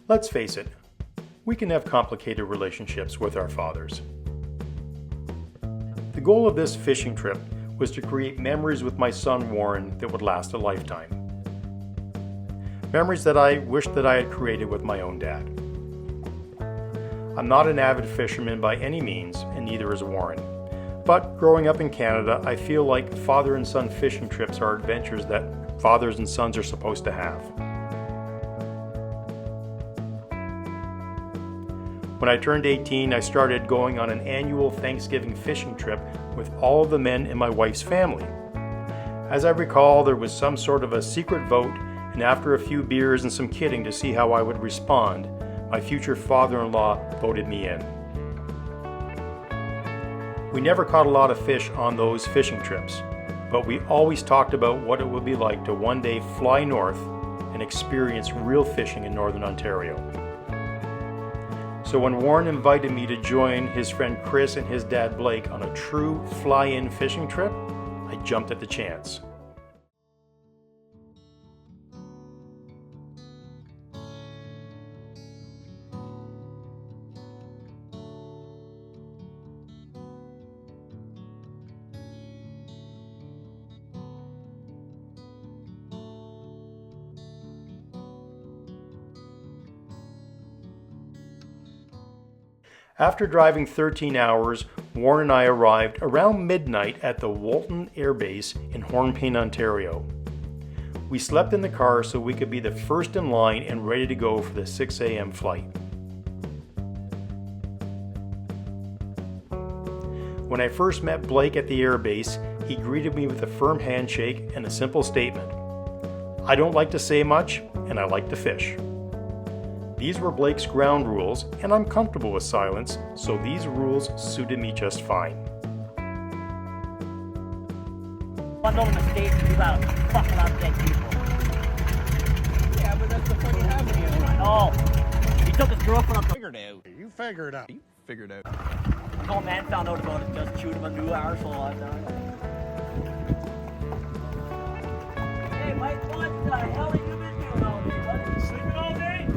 Let's face it, we can have complicated relationships with our fathers. The goal of this fishing trip was to create memories with my son Warren that would last a lifetime. Memories that I wish that I had created with my own dad. I'm not an avid fisherman by any means, and neither is Warren. But growing up in Canada, I feel like father and son fishing trips are adventures that fathers and sons are supposed to have. When I turned 18, I started going on an annual Thanksgiving fishing trip with all of the men in my wife's family. As I recall, there was some sort of a secret vote, and after a few beers and some kidding to see how I would respond, my future father-in-law voted me in. We never caught a lot of fish on those fishing trips, but we always talked about what it would be like to one day fly north and experience real fishing in Northern Ontario. So when Warren invited me to join his friend Chris and his dad Blake on a true fly-in fishing trip, I jumped at the chance. After driving 13 hours, Warren and I arrived around midnight at the Walton Air Base in Hornpain, Ontario. We slept in the car so we could be the first in line and ready to go for the 6 a.m. flight. When I first met Blake at the air base, he greeted me with a firm handshake and a simple statement. I don't like to say much, and I like to fish. These were Blake's ground rules, and I'm comfortable with silence, so these rules suited me just fine. One of the mistakes you got fucking up dead people. Yeah, but that's the fun you have when you run. Oh, he took his girlfriend up the Figured out. You figured out. You figured out. old man found out about it, just chewed him a new arsehole. Hey, Mike, what the hell have you been doing all day, buddy? Sleeping all day?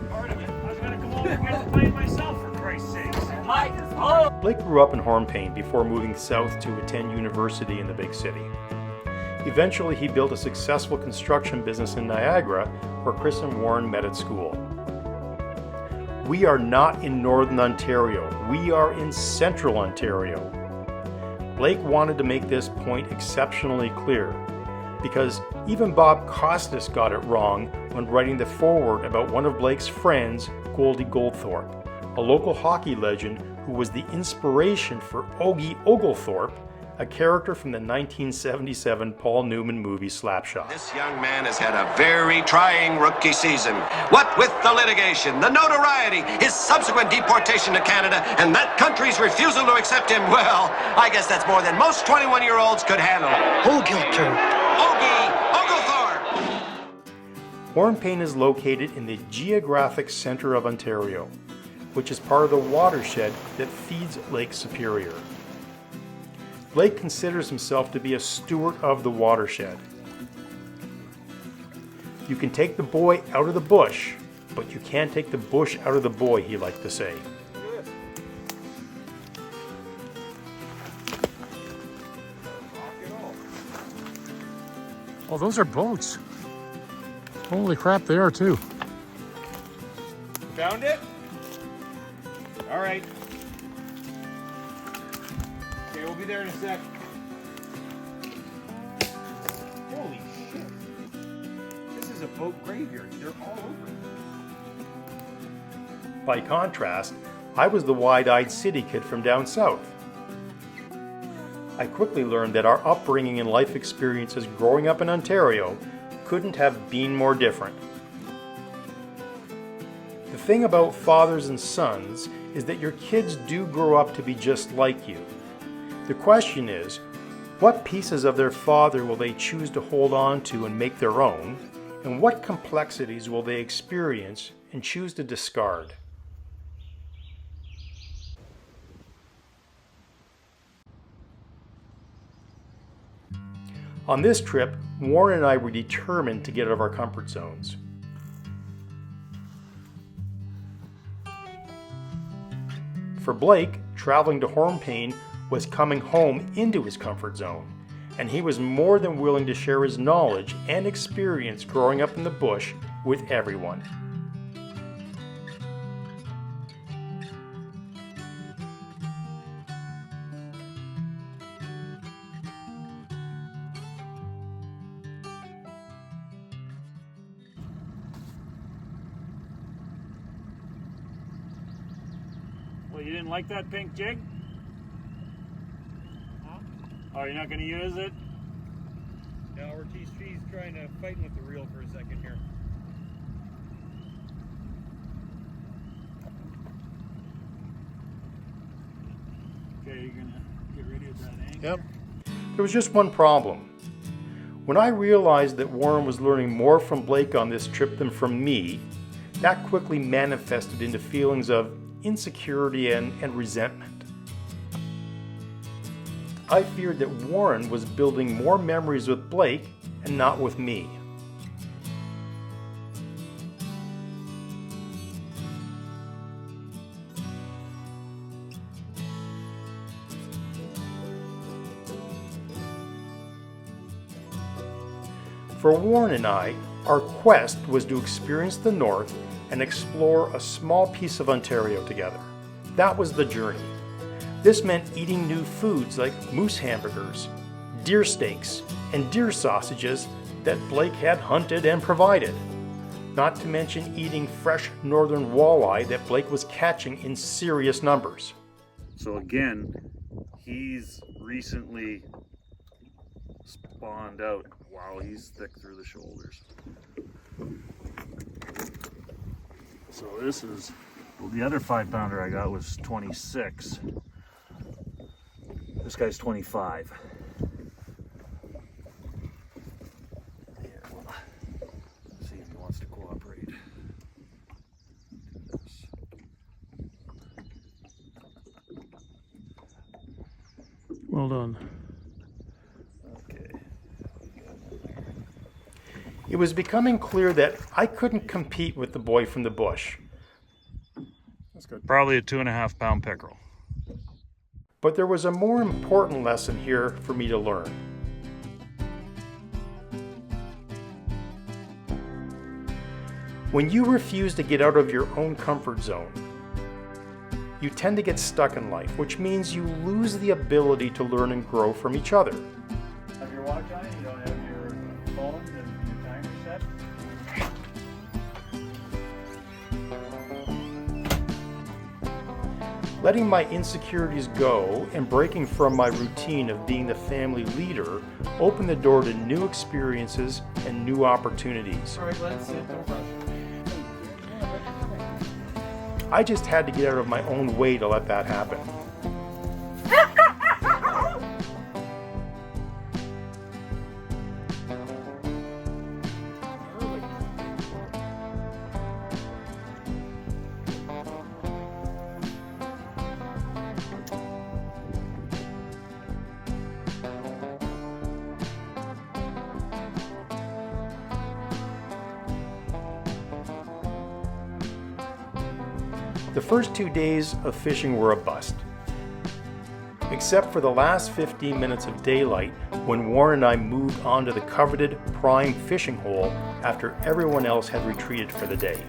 Part of it. I was gonna come over and get to play myself, for Christ's sakes. Mike, oh! Blake grew up in Hornpain before moving south to attend university in the big city. Eventually, he built a successful construction business in Niagara, where Chris and Warren met at school. We are not in Northern Ontario. We are in Central Ontario. Blake wanted to make this point exceptionally clear, because even Bob Costas got it wrong when writing the foreword about one of Blake's friends, Goldie Goldthorpe, a local hockey legend who was the inspiration for Ogie Oglethorpe, a character from the 1977 Paul Newman movie Slapshot. This young man has had a very trying rookie season. What with the litigation, the notoriety, his subsequent deportation to Canada, and that country's refusal to accept him, well, I guess that's more than most 21-year-olds could handle. Oglethorpe. Ogie Oglethorpe! Hornpain is located in the geographic center of Ontario, which is part of the watershed that feeds Lake Superior. Blake considers himself to be a steward of the watershed. You can take the boy out of the bush, but you can't take the bush out of the boy, he liked to say. Oh, those are boats. Holy crap, they are too. Found it? All right. Okay, we'll be there in a sec. Holy shit. This is a boat graveyard. They're all over. By contrast, I was the wide-eyed city kid from down south. I quickly learned that our upbringing and life experiences growing up in Ontario couldn't have been more different. The thing about fathers and sons is that your kids do grow up to be just like you. The question is, what pieces of their father will they choose to hold on to and make their own, and what complexities will they experience and choose to discard? On this trip, Warren and I were determined to get out of our comfort zones. For Blake, traveling to Hornpain was coming home into his comfort zone, and he was more than willing to share his knowledge and experience growing up in the bush with everyone. Well, you didn't like that pink jig? Huh? Oh, you're not going to use it? Now Ortiz Tree's trying to fight with the reel for a second here. Okay, you're going to get ready with that anchor? Yep. There was just one problem. When I realized that Warren was learning more from Blake on this trip than from me, that quickly manifested into feelings of insecurity and resentment. I feared that Warren was building more memories with Blake and not with me. For Warren and I, our quest was to experience the North and explore a small piece of Ontario together. That was the journey. This meant eating new foods like moose hamburgers, deer steaks, and deer sausages that Blake had hunted and provided. Not to mention eating fresh northern walleye that Blake was catching in serious numbers. So again, he's recently spawned out. Wow, he's thick through the shoulders. So this is, well, the other 5-pounder I got was 26. This guy's 25. Here, well, see if he wants to cooperate. Do this. Well done. Okay. It was becoming clear that I couldn't compete with the boy from the bush. That's good. Probably a 2.5-pound pickerel. But there was a more important lesson here for me to learn. When you refuse to get out of your own comfort zone, you tend to get stuck in life, which means you lose the ability to learn and grow from each other. Have your watch on? You don't have your phone and your timer set? Letting my insecurities go and breaking from my routine of being the family leader opened the door to new experiences and new opportunities. All right, let's sit. Don't rush. I just had to get out of my own way to let that happen. The first 2 days of fishing were a bust. Except for the last 15 minutes of daylight when Warren and I moved onto the coveted prime fishing hole after everyone else had retreated for the day.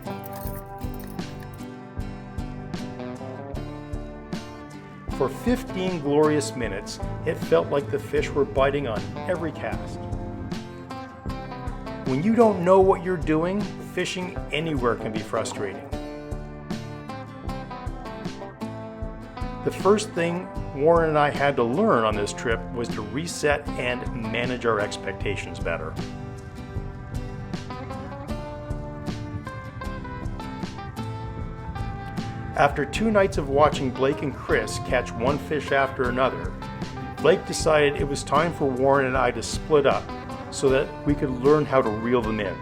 For 15 glorious minutes, it felt like the fish were biting on every cast. When you don't know what you're doing, fishing anywhere can be frustrating. The first thing Warren and I had to learn on this trip was to reset and manage our expectations better. After 2 nights of watching Blake and Chris catch one fish after another, Blake decided it was time for Warren and I to split up so that we could learn how to reel them in.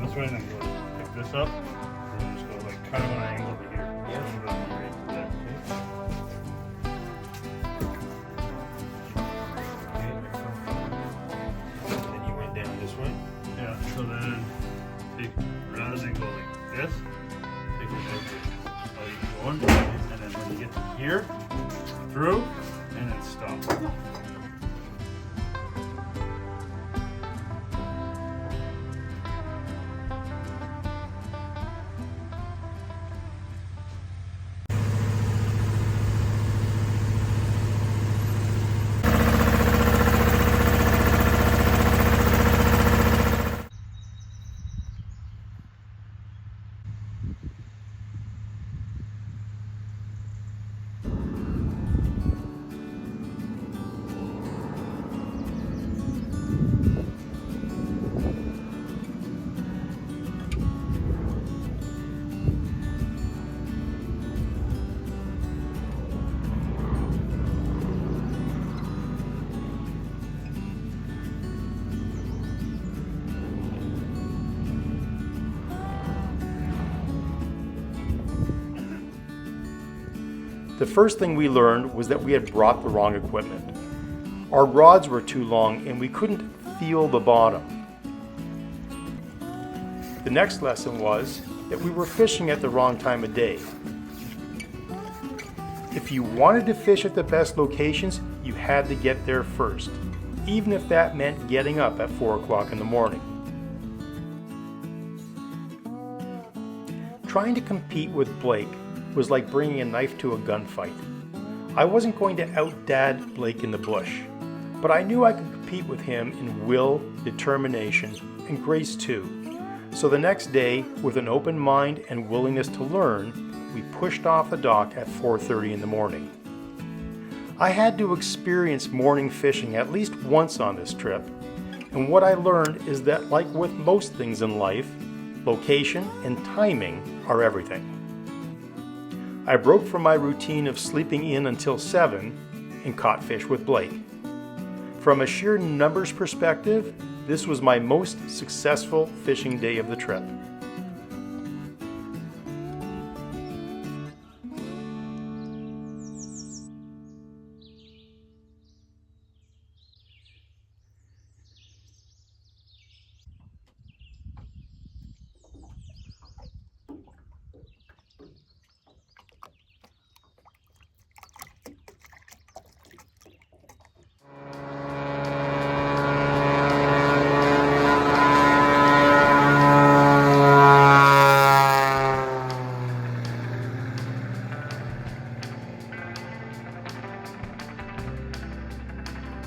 This way, then go pick this up, and then just go like kind of an angle over here. Yeah. So it'll be right to that. And then you went down this way. Yeah, so then take, rather than go like this, take it like one, and then when you get to here, through, and then stop. The first thing we learned was that we had brought the wrong equipment. Our rods were too long and we couldn't feel the bottom. The next lesson was that we were fishing at the wrong time of day. If you wanted to fish at the best locations, you had to get there first, even if that meant getting up at 4 o'clock in the morning. Trying to compete with Blake was like bringing a knife to a gunfight. I wasn't going to out-dad Blake in the bush, but I knew I could compete with him in will, determination, and grace too. So the next day, with an open mind and willingness to learn, we pushed off the dock at 4:30 in the morning. I had to experience morning fishing at least once on this trip, and what I learned is that, like with most things in life, location and timing are everything. I broke from my routine of sleeping in until 7 and caught fish with Blake. From a sheer numbers perspective, this was my most successful fishing day of the trip.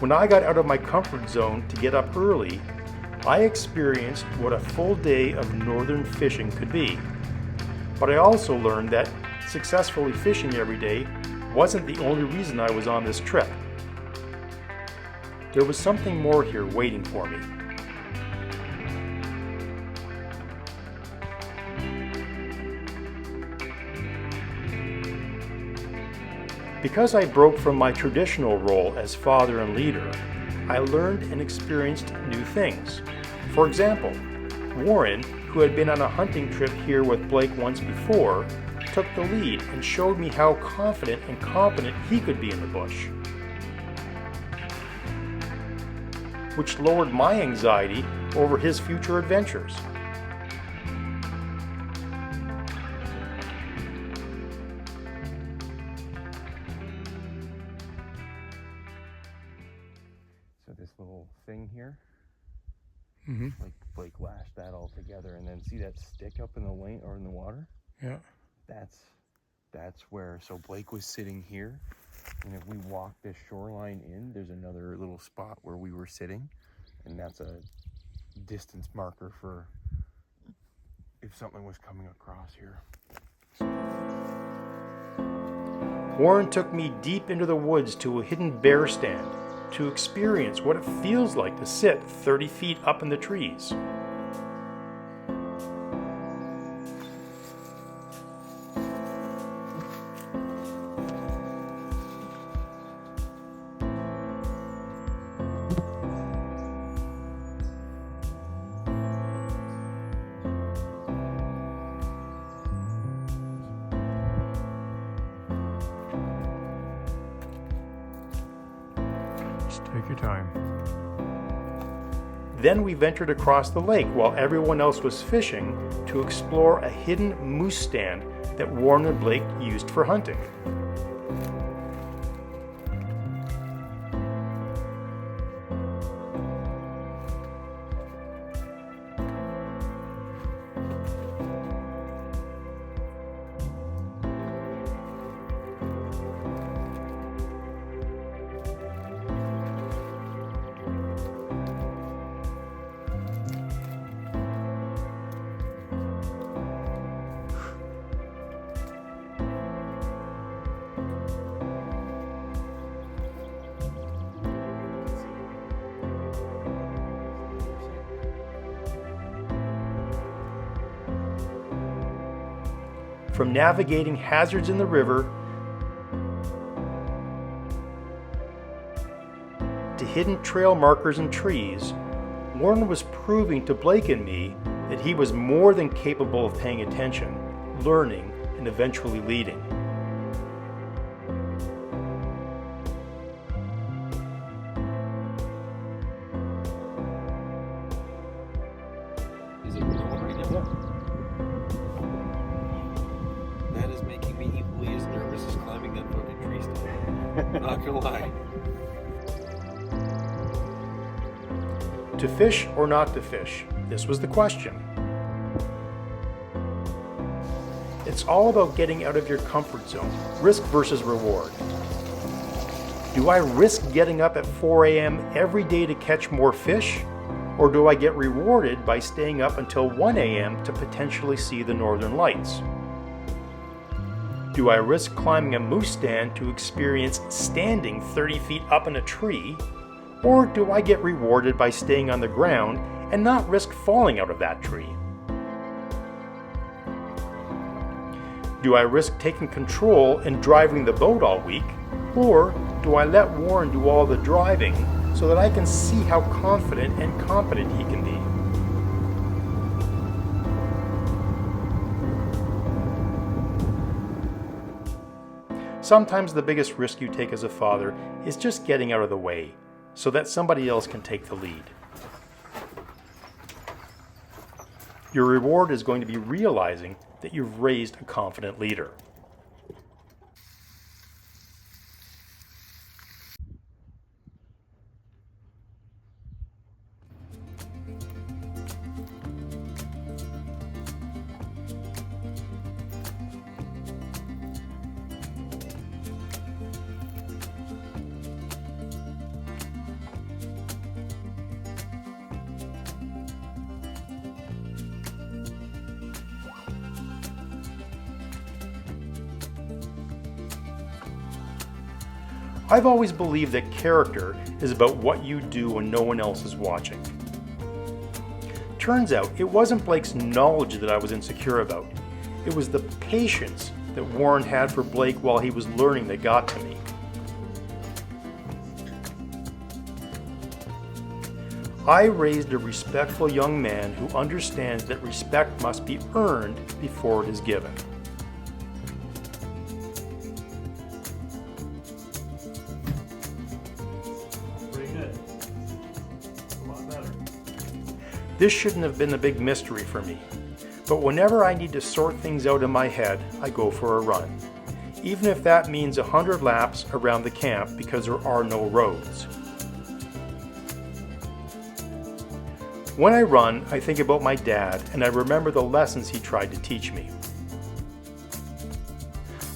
When I got out of my comfort zone to get up early, I experienced what a full day of northern fishing could be. But I also learned that successfully fishing every day wasn't the only reason I was on this trip. There was something more here waiting for me. Because I broke from my traditional role as father and leader, I learned and experienced new things. For example, Warren, who had been on a hunting trip here with Blake once before, took the lead and showed me how confident and competent he could be in the bush, which lowered my anxiety over his future adventures. So this little thing here, Mm-hmm. like Blake lashed that all together, and then see that stick up in the lane or in the water? Yeah. That's where, so Blake was sitting here, and if we walk this shoreline in, there's another little spot where we were sitting, and that's a distance marker for if something was coming across here. Warren took me deep into the woods to a hidden bear stand to experience what it feels like to sit 30 feet up in the trees. Take your time. Then we ventured across the lake while everyone else was fishing to explore a hidden moose stand that Warren and Blake used for hunting. From navigating hazards in the river to hidden trail markers and trees, Warren was proving to Blake and me that he was more than capable of paying attention, learning, and eventually leading. Is it going right now? That is making me equally as nervous as climbing that fucking tree stand. Not gonna lie. To fish or not to fish? This was the question. It's all about getting out of your comfort zone, risk versus reward. Do I risk getting up at 4 a.m. every day to catch more fish? Or do I get rewarded by staying up until 1 a.m. to potentially see the northern lights? Do I risk climbing a moose stand to experience standing 30 feet up in a tree? Or do I get rewarded by staying on the ground and not risk falling out of that tree? Do I risk taking control and driving the boat all week? Or do I let Warren do all the driving so that I can see how confident and competent he can be? Sometimes the biggest risk you take as a father is just getting out of the way so that somebody else can take the lead. Your reward is going to be realizing that you've raised a confident leader. I've always believed that character is about what you do when no one else is watching. Turns out it wasn't Blake's knowledge that I was insecure about. It was the patience that Warren had for Blake while he was learning that got to me. I raised a respectful young man who understands that respect must be earned before it is given. This shouldn't have been a big mystery for me, but whenever I need to sort things out in my head, I go for a run, even if that means 100 laps around the camp because there are no roads. When I run, I think about my dad and I remember the lessons he tried to teach me.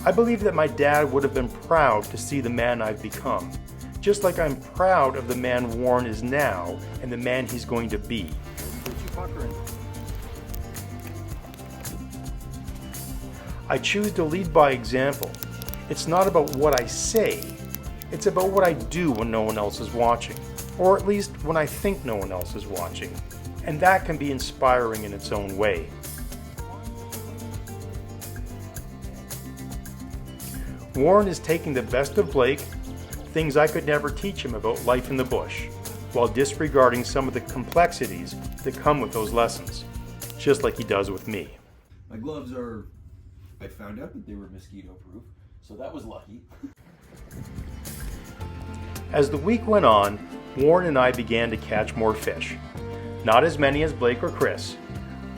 I believe that my dad would have been proud to see the man I've become, just like I'm proud of the man Warren is now and the man he's going to be. I choose to lead by example. It's not about what I say, it's about what I do when no one else is watching, or at least when I think no one else is watching, and that can be inspiring in its own way. Warren is taking the best of Blake, things I could never teach him about life in the bush, while disregarding some of the complexities that come with those lessons, just like he does with me. My gloves are, I found out that they were mosquito proof, so that was lucky. As the week went on, Warren and I began to catch more fish. Not as many as Blake or Chris,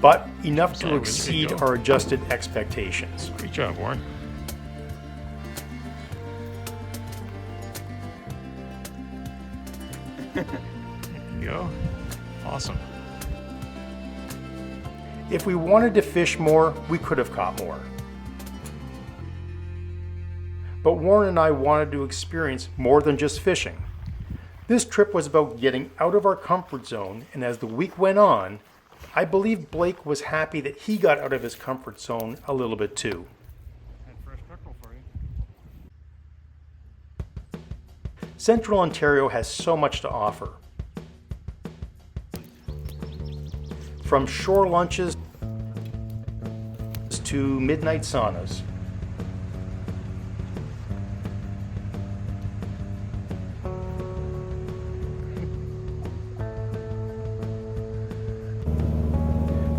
but enough to Sorry, exceed where'd they go? our adjusted expectations. Great job, Warren. There you go. Awesome. If we wanted to fish more, we could have caught more. But Warren and I wanted to experience more than just fishing. This trip was about getting out of our comfort zone, and as the week went on, I believe Blake was happy that he got out of his comfort zone a little bit too. And fresh pickerel for you. Central Ontario has so much to offer. From shore lunches to midnight saunas.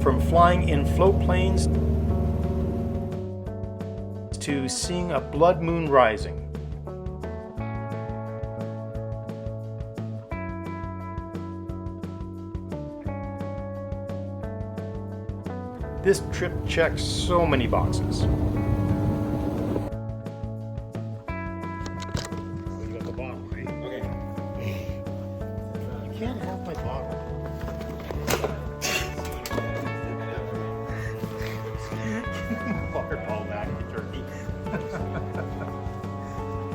From flying in float planes to seeing a blood moon rising. This trip checks so many boxes. You got the bottle, right? You can't have my bottle. Water ball back, you turkey.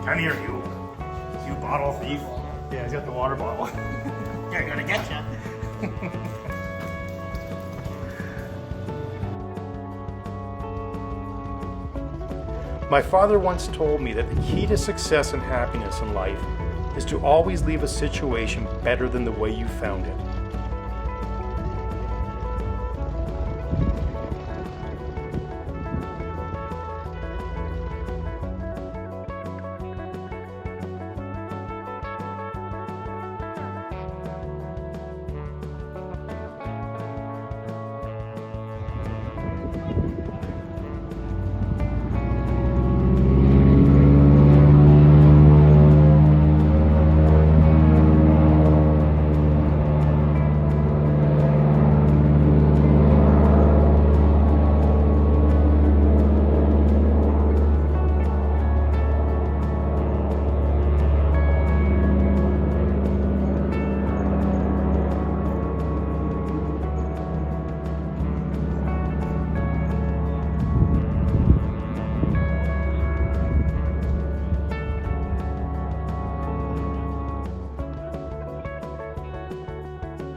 Come here, you bottle thief. Yeah, he's got the water bottle. They're gonna get you. My father once told me that the key to success and happiness in life is to always leave a situation better than the way you found it.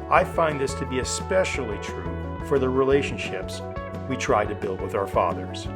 I find this to be especially true for the relationships we try to build with our fathers.